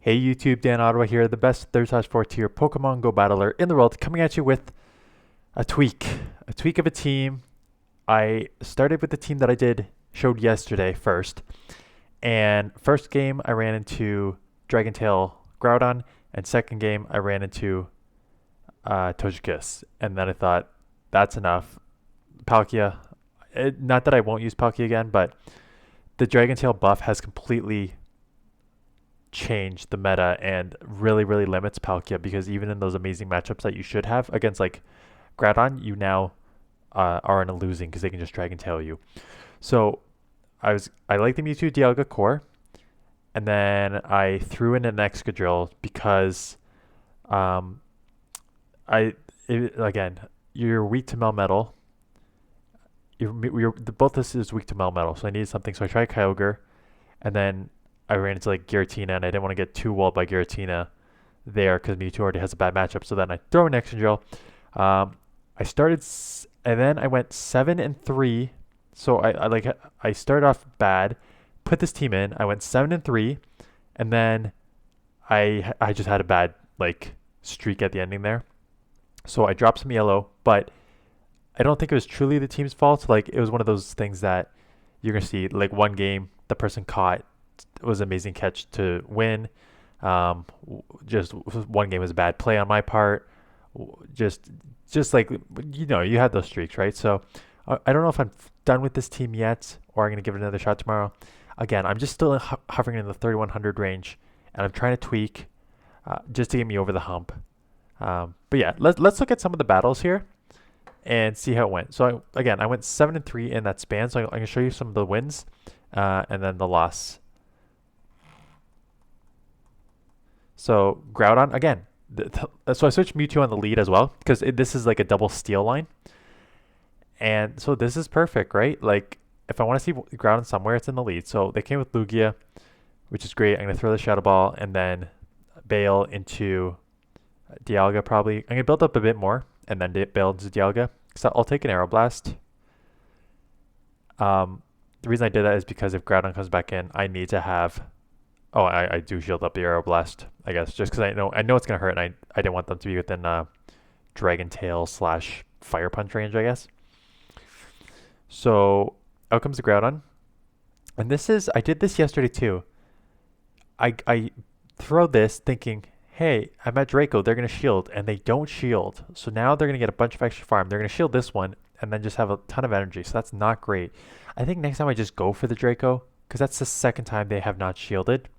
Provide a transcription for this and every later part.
Hey YouTube, Dan Ottawa here, the best 3rd/4th tier Pokemon Go battler in the world, coming at you with a tweak. A tweak of a team. I started with the team that showed yesterday first. And first game I ran into Dragon Tail Groudon, and second game I ran into Togekiss. And then I thought, that's enough. Palkia, not that I won't use Palkia again, but the Dragon Tail buff has completely change the meta and really limits Palkia, because even in those amazing matchups that you should have against like Groudon, you now are in a losing because they can just Dragon Tail you. So I like the Mewtwo Dialga core, and then I threw in an Excadrill because again, you're weak to Melmetal. Both this is weak to Melmetal, so I needed something. So I tried Kyogre, and then I ran into like Giratina, and I didn't want to get too walled by Giratina there because Mewtwo already has a bad matchup. So then I throw an Excadrill. I started, and then I went 7-3. So I started off bad, put this team in. I went 7-3, and then I just had a bad like streak at the ending there. So I dropped some yellow, but I don't think it was truly the team's fault. Like, it was one of those things that you're gonna see. Like, one game the person caught was an amazing catch to win. Just one game was a bad play on my part. Just like, you had those streaks, right? So I don't know if I'm done with this team yet, or I'm gonna give it another shot tomorrow. Again, I'm just still hovering in the 3100 range, and I'm trying to tweak just to get me over the hump. But yeah, let's look at some of the battles here and see how it went. So I went 7-3 in that span. So I'm gonna show you some of the wins and then the loss. So Groudon again. So I switched Mewtwo on the lead as well because this is like a double steal line, and so this is perfect, right? Like, if I want to see Groudon somewhere, it's in the lead. So they came with Lugia, which is great. I'm gonna throw the Shadow Ball and then bail into Dialga probably. I'm gonna build up a bit more and then bail into Dialga. So I'll take an Aeroblast. The reason I did that is because if Groudon comes back in, I need to have. Oh, I do shield up the Aeroblast, I guess, just because I know it's gonna hurt, and I didn't want them to be within Dragon Tail / Fire Punch range, I guess. So out comes the Groudon, and I did this yesterday too. I throw this thinking, hey, I'm at Draco, they're gonna shield, and they don't shield. So now they're gonna get a bunch of extra farm. They're gonna shield this one, and then just have a ton of energy. So that's not great. I think next time I just go for the Draco, because that's the second time they have not shielded.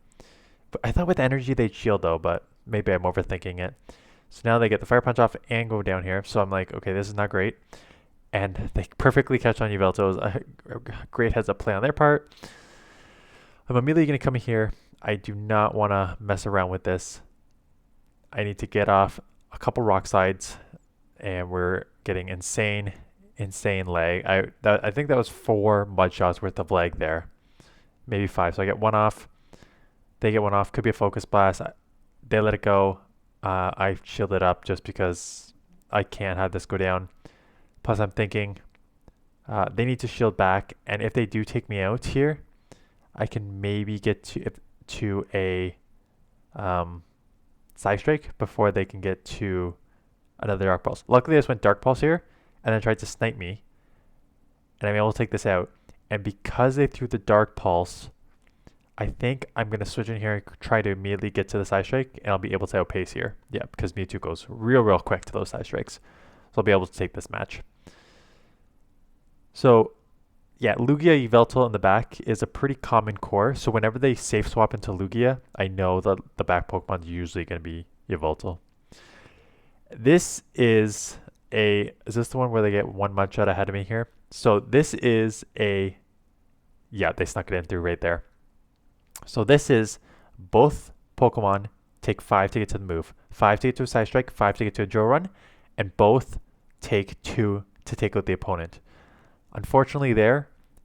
But I thought with energy they'd shield though, but maybe I'm overthinking it. So now they get the Fire Punch off and go down here. So I'm like, okay, this is not great. And they perfectly catch on Yveltal. It was a great heads up play on their part. I'm immediately going to come here. I do not want to mess around with this. I need to get off a couple rock slides, and we're getting insane lag. I think that was 4 mud shots worth of lag there. Maybe 5. So I get one off. They get one off. Could be a focus blast. They let it go. I shielded up just because I can't have this go down. Plus, I'm thinking they need to shield back, and if they do take me out here, I can maybe get to a Side Strike before they can get to another Dark Pulse. Luckily, I just went Dark Pulse here, and then tried to snipe me, and I'm able to take this out. And because they threw the Dark Pulse, I think I'm going to switch in here and try to immediately get to the Side Strike, and I'll be able to outpace here. Yeah, because Mewtwo goes real quick to those Side Strikes. So I'll be able to take this match. So, yeah, Lugia Yveltal in the back is a pretty common core. So whenever they safe swap into Lugia, I know that the back Pokemon is usually going to be Yveltal. This is this the one where they get one mud shot ahead of me here? So this is yeah, they snuck it in through right there. So this is both Pokemon take 5 to get to the move, 5 to get to a Side Strike, 5 to get to a Drill Run, and both take 2 to take out the opponent. Unfortunately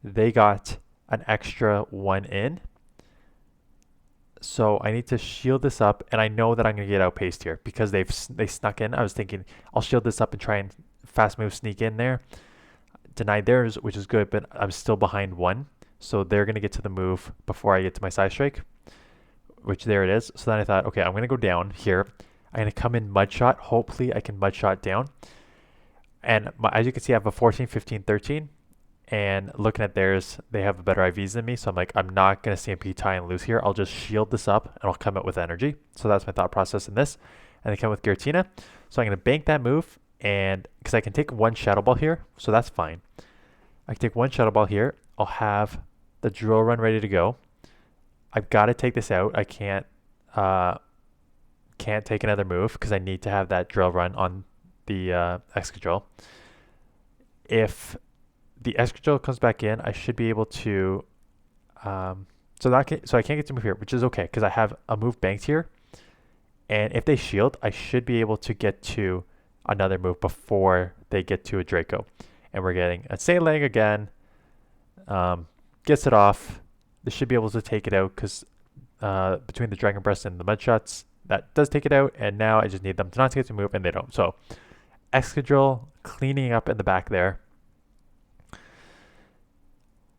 they got an extra 1 in. So I need to shield this up, and I know that I'm going to get outpaced here because they snuck in. I was thinking I'll shield this up and try and fast move sneak in there. Denied theirs, which is good, but I'm still behind 1. So they're going to get to the move before I get to my Side Strike, which there it is. So then I thought, okay, I'm going to go down here. I'm going to come in Mud Shot. Hopefully I can Mud Shot down. And as you can see, I have a 14, 15, 13. And looking at theirs, they have better IVs than me. So I'm like, I'm not going to CMP tie and lose here. I'll just shield this up and I'll come out with energy. So that's my thought process in this. And they come with Giratina. So I'm going to bank that move. And because I can take one Shadow Ball here, so that's fine. I can take one Shadow Ball here. I'll have the Drill Run ready to go. I've got to take this out. I can't take another move because I need to have that Drill Run on the Excadrill. If the Excadrill comes back in, I should be able to. So I can't get to move here, which is okay because I have a move banked here. And if they shield, I should be able to get to another move before they get to a Draco. And we're getting a Sailing again. Gets it off. They should be able to take it out because between the Dragon Breath and the Mud Shots, that does take it out. And now I just need them to not get to move, and they don't. So Excadrill cleaning up in the back there.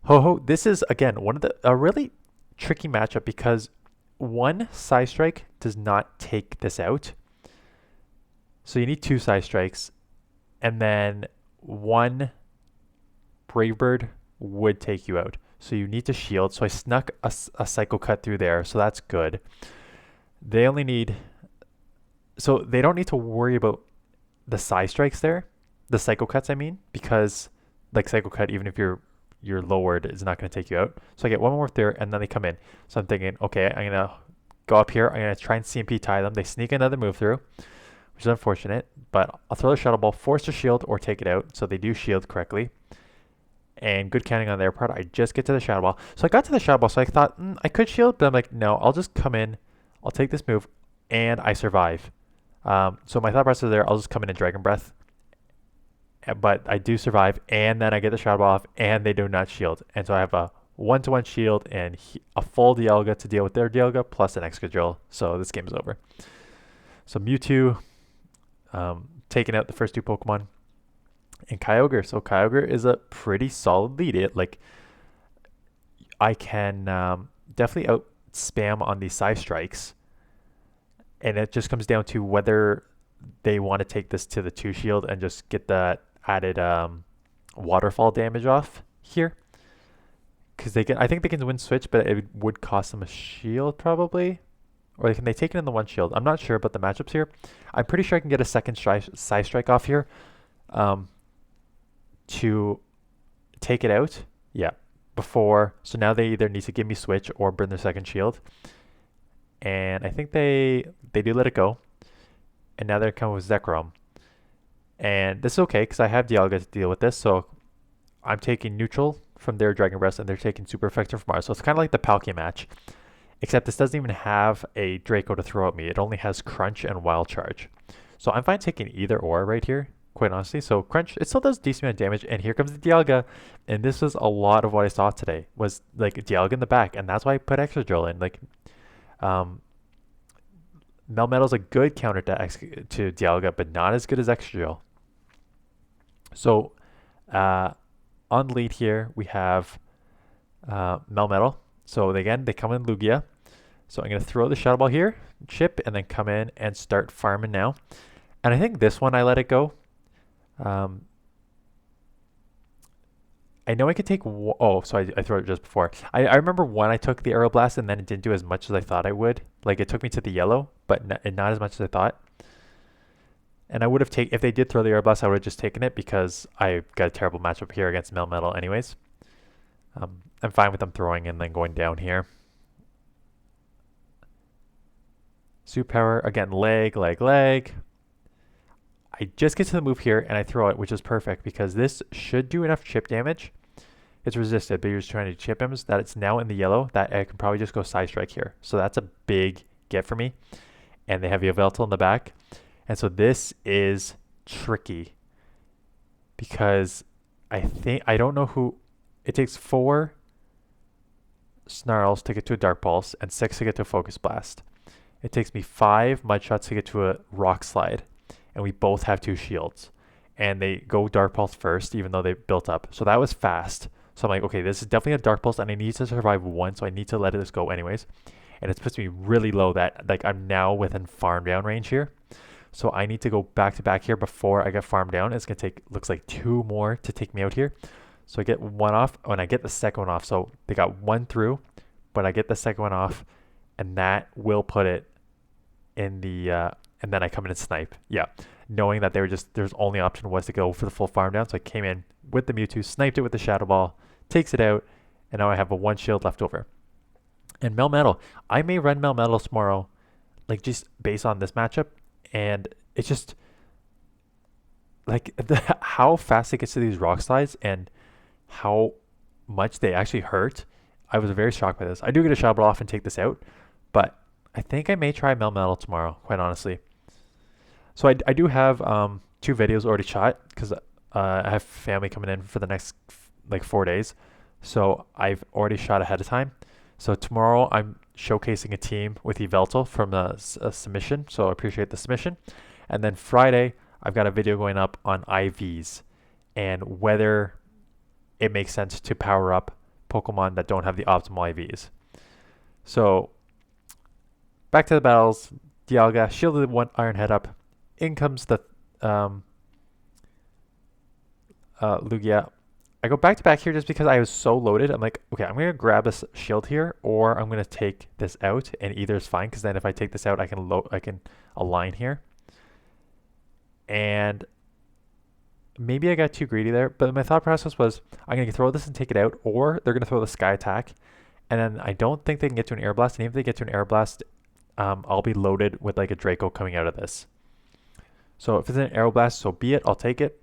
Ho-Ho, this is, again, a really tricky matchup because one Psy Strike does not take this out. So you need two Psy Strikes, and then one Brave Bird would take you out. So you need to shield. So I snuck a Psycho Cut through there, so that's good. They only need... So they don't need to worry about the Psy Strikes there. The Psycho Cuts, I mean, because like Psycho Cut, even if you're lowered, is not going to take you out. So I get one more there, and then they come in. So I'm thinking, okay, I'm going to go up here. I'm going to try and CMP tie them. They sneak another move through, which is unfortunate, but I'll throw the Shadow Ball, force a shield, or take it out. So they do shield correctly. And good counting on their part. I just get to the Shadow Ball. So I got to the Shadow Ball, so I thought, I could shield, but I'm like, no, I'll just come in. I'll take this move, and I survive. So my thought process there, I'll just come in and Dragon Breath. But I do survive, and then I get the Shadow Ball off, and they do not shield. And so I have a 1-to-1 shield and a full Dialga to deal with their Dialga, plus an Excadrill. So this game is over. So Mewtwo taking out the first two Pokemon. And Kyogre. So Kyogre is a pretty solid lead. I can definitely out spam on these Psy Strikes. And it just comes down to whether they want to take this to the 2 shield and just get that added waterfall damage off here. Because I think they can win switch, but it would cost them a shield probably. Or can they take it in the 1 shield? I'm not sure about the matchups here. I'm pretty sure I can get a second Psy Strike off here. To take it out, yeah, before. So now they either need to give me switch or burn their second shield, and I think they do let it go. And now they're coming with Zekrom, and this is okay because I have Dialga to deal with this. So I'm taking neutral from their Dragon Breath, and they're taking super effective from ours. So it's kind of like the Palkia match, except this doesn't even have a Draco to throw at me. It only has Crunch and Wild Charge. So I'm fine taking either or right here, quite honestly. So Crunch, it still does decent amount of damage, and here comes the Dialga, and this was a lot of what I saw today, was like Dialga in the back, and that's why I put Excadrill in. Like, Melmetal's a good counter to Dialga, but not as good as Excadrill. So, on lead here, we have Melmetal. So again, they come in Lugia. So I'm going to throw the Shadow Ball here, chip, and then come in and start farming now. And I think this one I let it go. I know I could take... so I threw it just before. I remember one I took the Aeroblast and then it didn't do as much as I thought I would. Like, it took me to the yellow, but not as much as I thought. And I would have taken... If they did throw the Aeroblast, I would have just taken it because I got a terrible matchup here against Melmetal anyways. I'm fine with them throwing and then going down here. Super Power. Again, leg. I just get to the move here and I throw it, which is perfect because this should do enough chip damage. It's resisted, but you're just trying to chip him, so that it's now in the yellow, that I can probably just go Psy Strike here. So that's a big get for me. And they have Yveltal in the back. And so this is tricky because I don't know who... It takes 4 Snarls to get to a Dark Pulse and 6 to get to a Focus Blast. It takes me 5 Mud Shots to get to a Rock Slide. And we both have 2 shields. And they go Dark Pulse first, even though they built up. So that was fast. So I'm like, okay, this is definitely a Dark Pulse, and I need to survive 1, so I need to let this go anyways. and it's puts me really low that like I'm now within farm down range here. So I need to go back to back here before I get farmed down. It's gonna take, looks like 2 more to take me out here. So I get 1 off, and I get the second one off. So they got 1 through, but I get the second one off, and that will put it in the, and then I come in and snipe. Yeah, knowing that they were just, there's only option was to go for the full farm down. So I came in with the Mewtwo, sniped it with the Shadow Ball, takes it out, and now I have a 1 shield left over. And Melmetal, I may run Melmetal tomorrow, like just based on this matchup, and it's just like how fast it gets to these rock slides and how much they actually hurt. I was very shocked by this. I do get a Shadow Ball off and take this out, but I think I may try Melmetal tomorrow, quite honestly. So I do have 2 videos already shot because I have family coming in for the next like 4 days. So I've already shot ahead of time. So tomorrow I'm showcasing a team with Yveltal from a submission. So I appreciate the submission. And then Friday, I've got a video going up on IVs and whether it makes sense to power up Pokemon that don't have the optimal IVs. So back to the battles. Dialga shielded 1 Iron Head up. In comes the Lugia. I go back to back here just because I was so loaded. I'm like, okay, I'm going to grab a shield here, or I'm going to take this out, and either is fine, because then if I take this out, I can align here. And maybe I got too greedy there, but my thought process was I'm going to throw this and take it out, or they're going to throw the Sky Attack, and then I don't think they can get to an Air Blast, and even if they get to an Air Blast, I'll be loaded with like a Draco coming out of this. So if it's an Air Blast, so be it, I'll take it.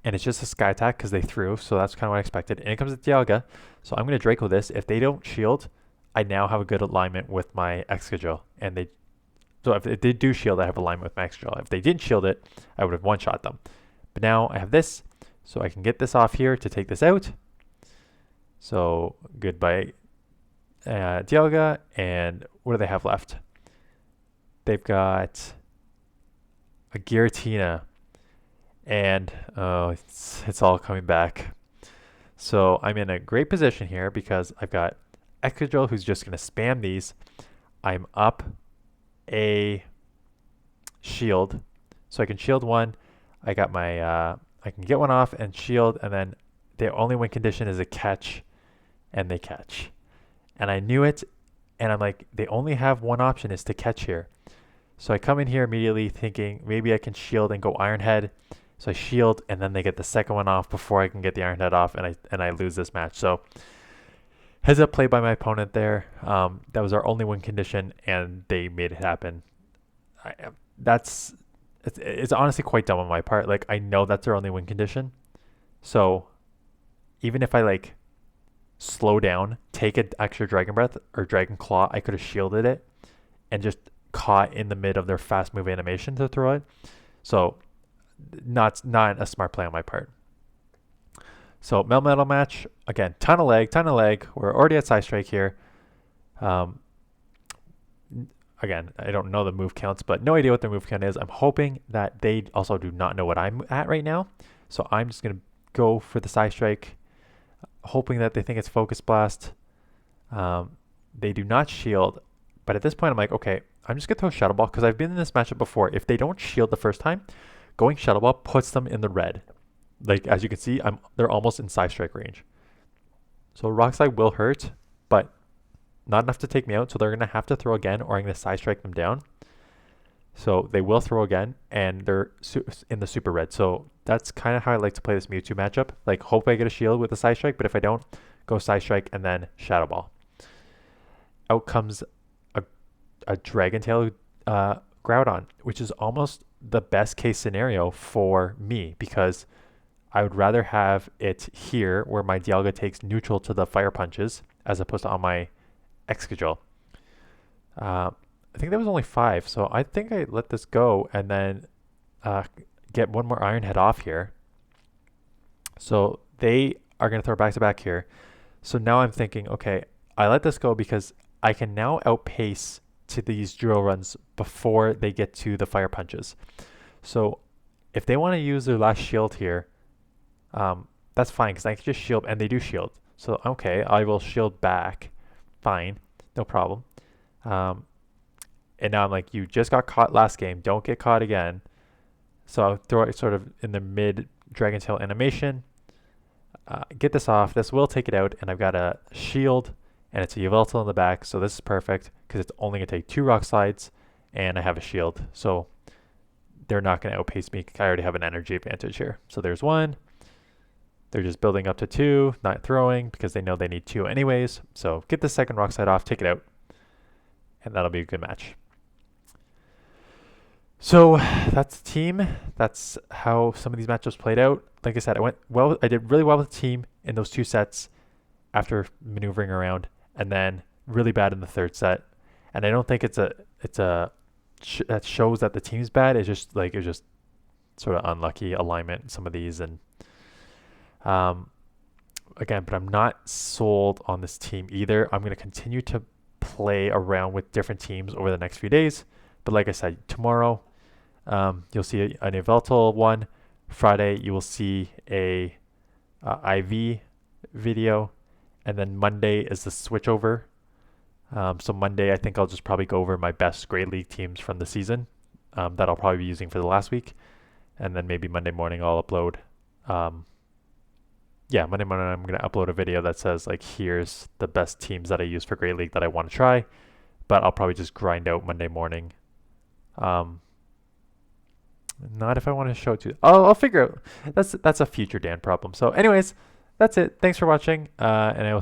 And it's just a Sky Attack because they threw, so that's kind of what I expected. And it comes with Dialga, so I'm going to Draco this. If they don't shield, I now have a good alignment with my Excadrill. And so if they do shield, I have alignment with my Excadrill. If they didn't shield it, I would have one-shot them. But now I have this, so I can get this off here to take this out. So goodbye Dialga, and what do they have left? They've got a Giratina. And it's all coming back. So I'm in a great position here because I've got Excadrill who's just going to spam these. I'm up a shield, so I can shield 1. I got my I can get 1 off and shield, and then the only win condition is a catch, and they catch. And I knew it, and I'm like, they only have 1 option is to catch here. So I come in here immediately thinking maybe I can shield and go Iron Head. So I shield, and then they get the second one off before I can get the Iron Head off, and I lose this match. So heads up play by my opponent there. That was our only win condition, and they made it happen. It's honestly quite dumb on my part. Like, I know that's their only win condition. So even if I like slow down, take an extra Dragon Breath or Dragon Claw, I could have shielded it and just caught in the mid of their fast move animation to throw it. So not a smart play on my part. So Melmetal match, again, ton of lag. We're already at Side Strike here. Again, I don't know the move counts, but no idea what their move count is. I'm hoping that they also do not know what I'm at right now. So I'm just going to go for the Side Strike, hoping that they think it's Focus Blast. They do not shield, but at this point I'm like, okay, I'm just going to throw Shadow Ball because I've been in this matchup before. If they don't shield the first time, going Shadow Ball puts them in the red. Like, as you can see, they're almost in Side Strike range. So Rock Slide will hurt, but not enough to take me out. So they're going to have to throw again, or I'm going to Side Strike them down. So they will throw again, and they're in the super red. So that's kind of how I like to play this Mewtwo matchup. Like, hope I get a shield with the Side Strike, but if I don't, go Side Strike and then Shadow Ball. Out comes a Dragon Tail Groudon, which is almost the best case scenario for me because I would rather have it here where my Dialga takes neutral to the fire punches as opposed to on my Excadrill. I think that was only 5, so I think I let this go and then get 1 more Iron Head off here. So they are going to throw back to back here. So now I'm thinking, okay, I let this go because I can now outpace to these drill runs before they get to the fire punches. So if they want to use their last shield here, that's fine because I can just shield, and they do shield. So okay, I will shield back, fine. no problem. Um, and now I'm like, you just got caught last game. Don't get caught again. So I'll throw it sort of in the mid Dragon Tail animation. Get this off. This will take it out, and I've got a shield, and it's a Yveltal in the back. So this is perfect because it's only going to take 2 rock slides, and I have a shield. So they're not going to outpace me. I already have an energy advantage here. So there's 1. They're just building up to 2, not throwing because they know they need 2 anyways. So get the second rock slide off, take it out, and that'll be a good match. So that's the team. That's how some of these matchups played out. Like I said, I did really well with the team in those 2 sets after maneuvering around, and then really bad in the 3rd set. And I don't think that shows that the team's bad. It's just like, it was just sort of unlucky alignment in some of these. And again, but I'm not sold on this team either. I'm going to continue to play around with different teams over the next few days. But like I said, tomorrow you'll see an Yveltal one. Friday you will see a IV video, and then Monday is the switch over. So Monday I think I'll just probably go over my best Great League teams from the season that I'll probably be using for the last week, and then maybe Monday morning I'll upload. Monday morning I'm going to upload a video that says like, here's the best teams that I use for Great League that I want to try, but I'll probably just grind out Monday morning. Not if I want to show it to you. I'll figure out. That's a future Dan problem. So anyways, that's it. Thanks for watching, and I will